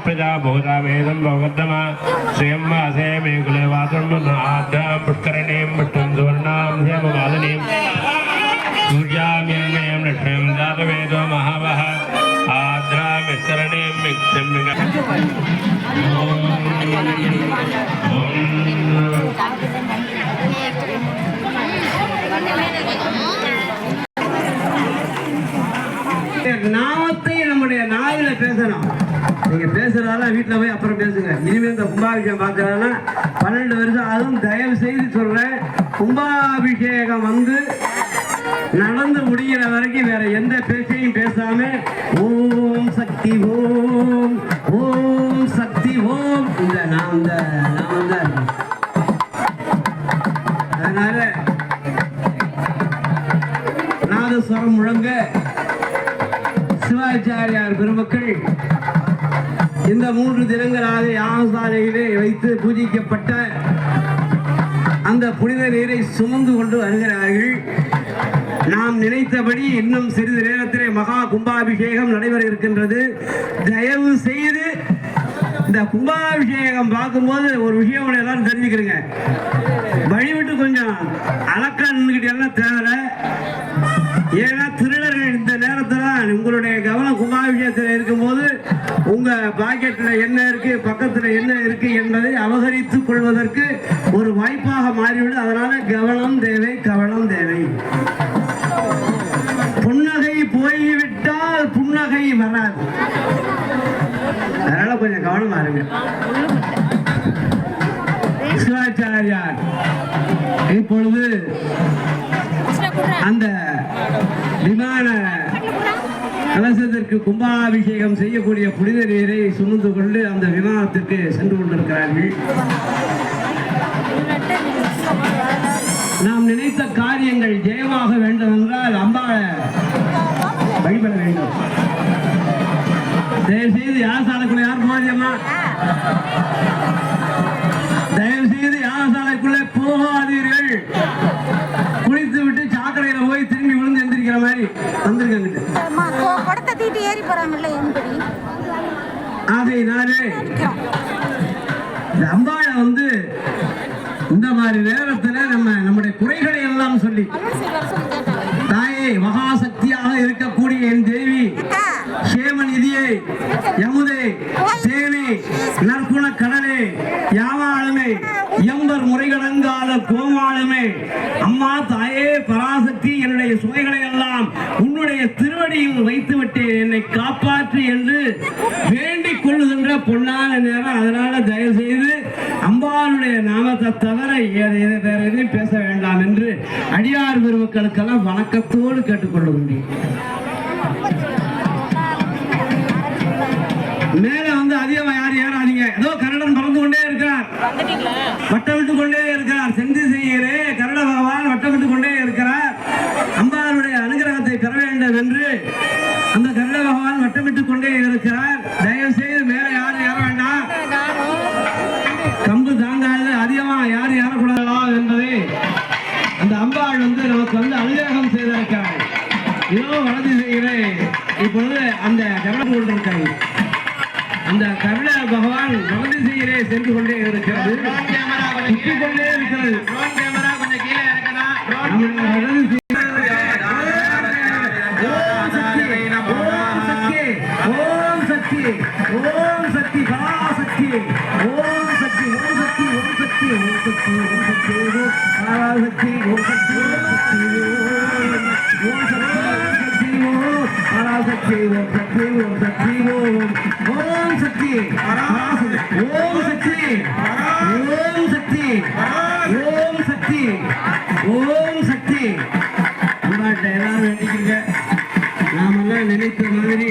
प्रजा भूतावेदं भगवद्दमा श्रियं मासे मेघले वात्रं आद्यां पुष्करणीं पुष्टं सुवर्णां हेममालिनीं सूर्याम्यं लक्ष्मीं जातवेदो महावः आद्रां विस्तरणीं मिक्षं நாமத்தை நம்முடைய நாயில பேசணும். நீங்க பேசுறதால வீட்டுல போய் அப்புறம் பேசுங்க. இனிமே இந்த கும்பாபிஷேகம் பார்க்கறதுனா 12 வருஷம் அதுவும் தயவு செய்து சொல்றேன், கும்பாபிஷேகம் நடந்து முடிகிற வரைக்கும் வேற எந்த பேச்சையும் பேசாம ஓம் சக்தி ஓம் ஓம் சக்தி ஓம் இந்த நாமம் தான் இருக்கு. அதனால நாதஸ்வரம் முழங்க சிவாச்சாரியார் பெருமக்கள் இந்த 3 தினங்களாக யாகசாலையிலே வைத்து பூஜிக்கப்பட்ட அந்த புனித நீரை சுமந்து கொண்டு வருகிறார்கள். நாம் நினைத்தபடி இன்னும் சிறிது நேரத்திலே மகா கும்பாபிஷேகம் நடைபெற இருக்கின்றது. தயவு செய்து இந்த கும்பாபிஷேகம் பார்க்கும்போது ஒரு விஷயம் எல்லாரும் தெரிஞ்சுக்கிறீங்க. வழிவிட்டு கொஞ்சம் அலக்கா நின்றுக்கிட்டே தேவை. ஏன்னா திருடர்கள் இந்த நேரத்தில் உங்களுடைய கவனம் கும்பாபிஷேகத்தில் இருக்கும்போது உங்க பாக்கெட்ல என்ன இருக்கு, பக்கத்துல என்ன இருக்கு என்பதை அபகரித்துக் கொள்வதற்கு ஒரு வாய்ப்பாக மாறிவிடும். அதனால கவனம் தேவை, கவனம் தேவை. புன்னகை போய்விட்டால் புன்னகை வராது. அதனால கொஞ்சம் கவனமா இருங்க. சிவாச்சாரியார் இப்பொழுது அந்த விமான கலசத்திற்கு கும்பாபிஷேகம் செய்யக்கூடிய புனித நீரை சுமந்து கொண்டு அந்த விமானத்திற்கு சென்று கொண்டிருக்கிறார்கள். நாம் நினைத்த காரியங்கள் ஜெயமாக வேண்டும் என்றால் அம்பாளை வழிபட வேண்டும். தயவு செய்து யார் சாலக்குள்ள யார் போதியம்மா ஆகையினாலே இந்த அம்பாளை வந்து இந்த மாதிரி நேரத்துல நம்முடைய குறைகளை எல்லாம் சொல்லி தாயே மகாசக்தியாக இருக்கக்கூடிய என் தேவி சேமநிதியே யமுதே சேவி நற்குண கடலே யாவாளுமே எம்பர் முறைகடங்கால கோமாளுமே அம்மா தாயே பராசக்தி என்னுடைய சுமைகளை எல்லாம் உன்னுடைய திருவடியில் வைத்து விட்டேன் என்னை காப்பாற்று என்று வேண்டிக் கொள்ளுகின்ற பொன்னான நேரம். அதனால தயவு செய்து அம்பாளுடைய நாமத்தை தவிர வேற எதையும் பேச வேண்டாம் என்று அடியார் பெருமக்களுக்கெல்லாம் வணக்கத்தோடு கேட்டுக்கொள்ளுகின்றேன். மேல வந்து அதிகமா யாரும் ஏறாதீங்க. ஏதோ கருடன் பறந்து கொண்டே இருக்கிறார், வட்டமிட்டு கொண்டே இருக்கிறார். செந்தி செய்கிறே கருட பகவான் வட்டமிட்டு கொண்டே இருக்கிறார். அம்பாளுடைய அனுகிரகத்தை பெற வேண்டும் என்று அந்த கருட பகவான் வட்டமிட்டு கொண்டே இருக்கிறார். தயவு செய்து மேல யாரும் ஏற வேண்டாம். கம்பு தாங்காது அதிகமா யாரும் ஏறக்கூடாதா என்பதை அந்த அம்பாள் வந்து நமக்கு வந்து அனுகிரகம் செய்திருக்கிறார். இதோ வளர்ச்சி செய்கிறேன். இப்பொழுது அந்த கருடன் கொண்டிருக்கிறது. அந்த கருட பகவான் வலது செய்கிறே சென்று கொண்டே இருக்கிறது, சுற்றி கொண்டே இருக்கிறது. ஓம் சக்தி ஓம் சக்தி பராசக்தி ஓம் சக்தி ஓம் சக்தி ஓம் சக்தி ஓம் சக்தி ஓம் சக்தி பராசக்தி ஓம் சக்தி ஓம் சக்தி ஓம் பராசக்தி ஓம் சக்தி ஓம் சக்தி ஓம் சக்தி பராசக்தி ஓம் சக்தி ஓம் சக்தி ஓம் சக்தி ஓம் சக்தி. எல்லாரும் வேண்டிக்கிறீங்க. நாமெல்லாம் நினைத்த மாதிரி